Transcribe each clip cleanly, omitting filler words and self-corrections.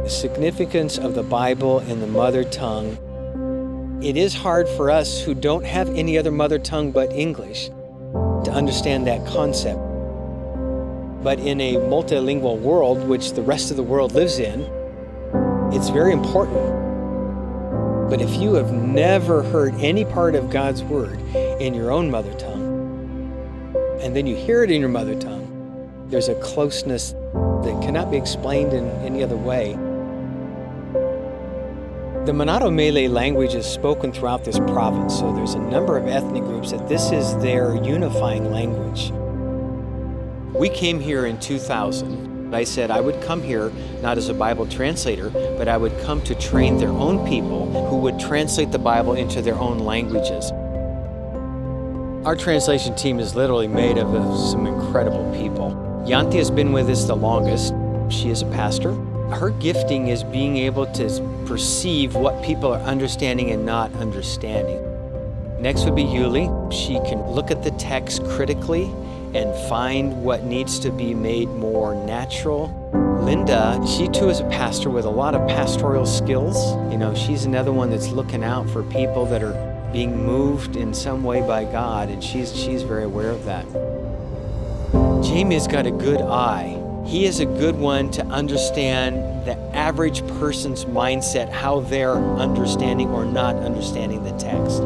the significance of the Bible in the mother tongue. It is hard for us who don't have any other mother tongue but English to understand that concept. But in a multilingual world, which the rest of the world lives in, it's very important. But if you have never heard any part of God's Word in your own mother tongue, and then you hear it in your mother tongue, there's a closeness that cannot be explained in any other way. The Manado Malay language is spoken throughout this province, so there's a number of ethnic groups that this is their unifying language. We came here in 2000. I said I would come here not as a Bible translator, but I would come to train their own people who would translate the Bible into their own languages. Our translation team is literally made up of some incredible people. Yanti has been with us the longest. She is a pastor. Her gifting is being able to perceive what people are understanding and not understanding. Next would be Yuli. She can look at the text critically and find what needs to be made more natural. Linda, she too is a pastor with a lot of pastoral skills. She's another one that's looking out for people that are being moved in some way by God, and she's very aware of that. Jamie's got a good eye. He is a good one to understand the average person's mindset, how they're understanding or not understanding the text.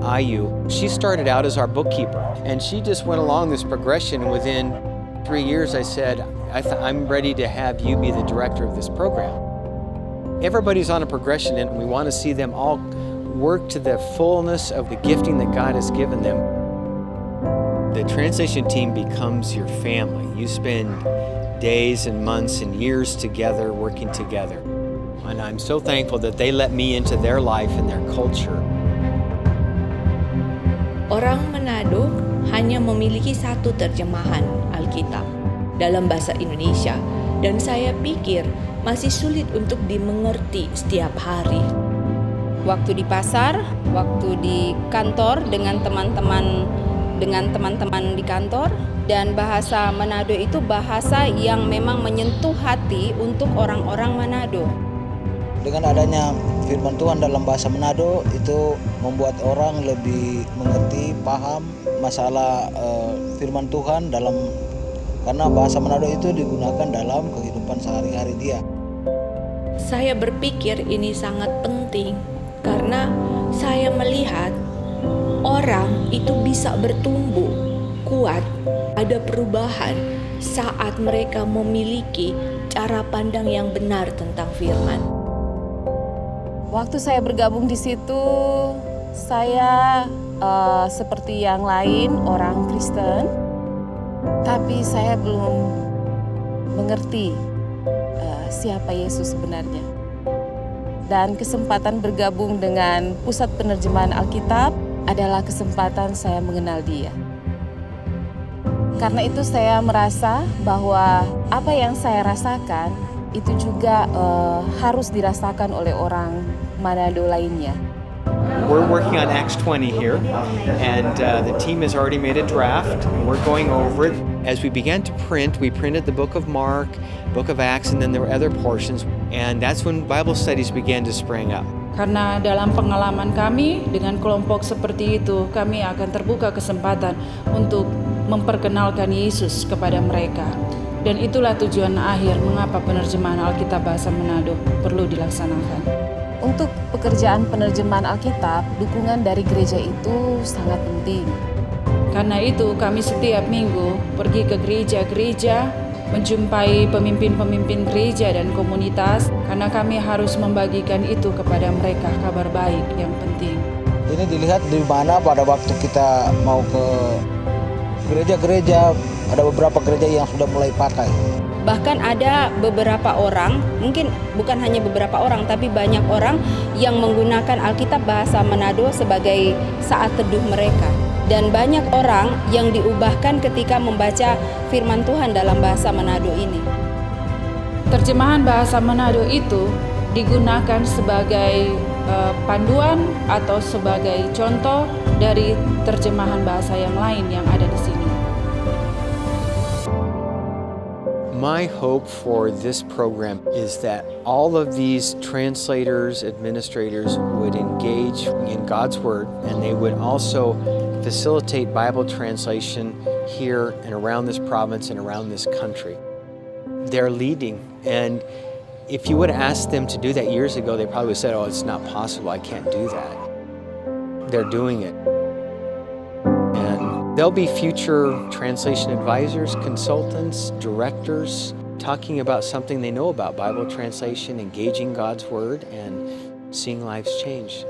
Ayu, she started out as our bookkeeper, and she just went along this progression. Within 3 years, I said, I'm ready to have you be the director of this program. Everybody's on a progression, and we want to see them all work to the fullness of the gifting that God has given them. The translation team becomes your family. You spend days and months and years together, working together. And I'm so thankful that they let me into their life and their culture. Orang Manado hanya memiliki satu terjemahan Alkitab dalam bahasa Indonesia, dan saya pikir masih sulit untuk dimengerti setiap hari. Waktu di pasar, waktu di kantor dengan teman-teman di kantor, dan bahasa Manado itu bahasa yang memang menyentuh hati untuk orang-orang Manado. Dengan adanya firman Tuhan dalam bahasa Manado itu membuat orang lebih mengerti, paham masalah firman Tuhan karena bahasa Manado itu digunakan dalam kehidupan sehari-hari dia. Saya berpikir ini sangat penting karena saya melihat orang itu bisa bertumbuh kuat, ada perubahan saat mereka memiliki cara pandang yang benar tentang firman. Waktu saya bergabung di situ, saya seperti yang lain orang Kristen, tapi saya belum mengerti siapa Yesus sebenarnya. Dan kesempatan bergabung dengan Pusat Penerjemahan Alkitab adalah kesempatan saya mengenal Dia. Karena itu saya merasa bahwa apa yang saya rasakan itu juga harus dirasakan oleh orang Manado lainnya. We're working on Acts 20 here, and the team has already made a draft. We're going over it. As we began to print, we printed the book of Mark, book of Acts, and then there were other portions. And that's when Bible studies began to spring up. Karena dalam pengalaman kami dengan kelompok seperti itu, kami akan terbuka kesempatan untuk memperkenalkan Yesus kepada mereka. Dan itulah tujuan akhir mengapa penerjemahan Alkitab bahasa Manado perlu dilaksanakan. Untuk pekerjaan penerjemahan Alkitab, dukungan dari gereja itu sangat penting. Karena itu kami setiap minggu pergi ke gereja-gereja, menjumpai pemimpin-pemimpin gereja dan komunitas, karena kami harus membagikan itu kepada mereka, kabar baik yang penting. Ini dilihat di mana pada waktu kita mau ke gereja-gereja, ada beberapa gereja yang sudah mulai pakai. Bahkan ada beberapa orang, mungkin bukan hanya beberapa orang, tapi banyak orang yang menggunakan Alkitab bahasa Manado sebagai saat teduh mereka. Dan banyak orang yang diubahkan ketika membaca firman Tuhan dalam bahasa Manado ini. Terjemahan bahasa Manado itu digunakan sebagai panduan atau sebagai contoh dari terjemahan bahasa yang lain yang ada di sini. My hope for this program is that all of these translators, administrators would engage in God's Word, and they would also facilitate Bible translation here and around this province and around this country. They're leading, and if you would have asked them to do that years ago, they probably would have said, oh, it's not possible, I can't do that. They're doing it. And there'll be future translation advisors, consultants, directors, talking about something they know about Bible translation, engaging God's Word, and seeing lives change.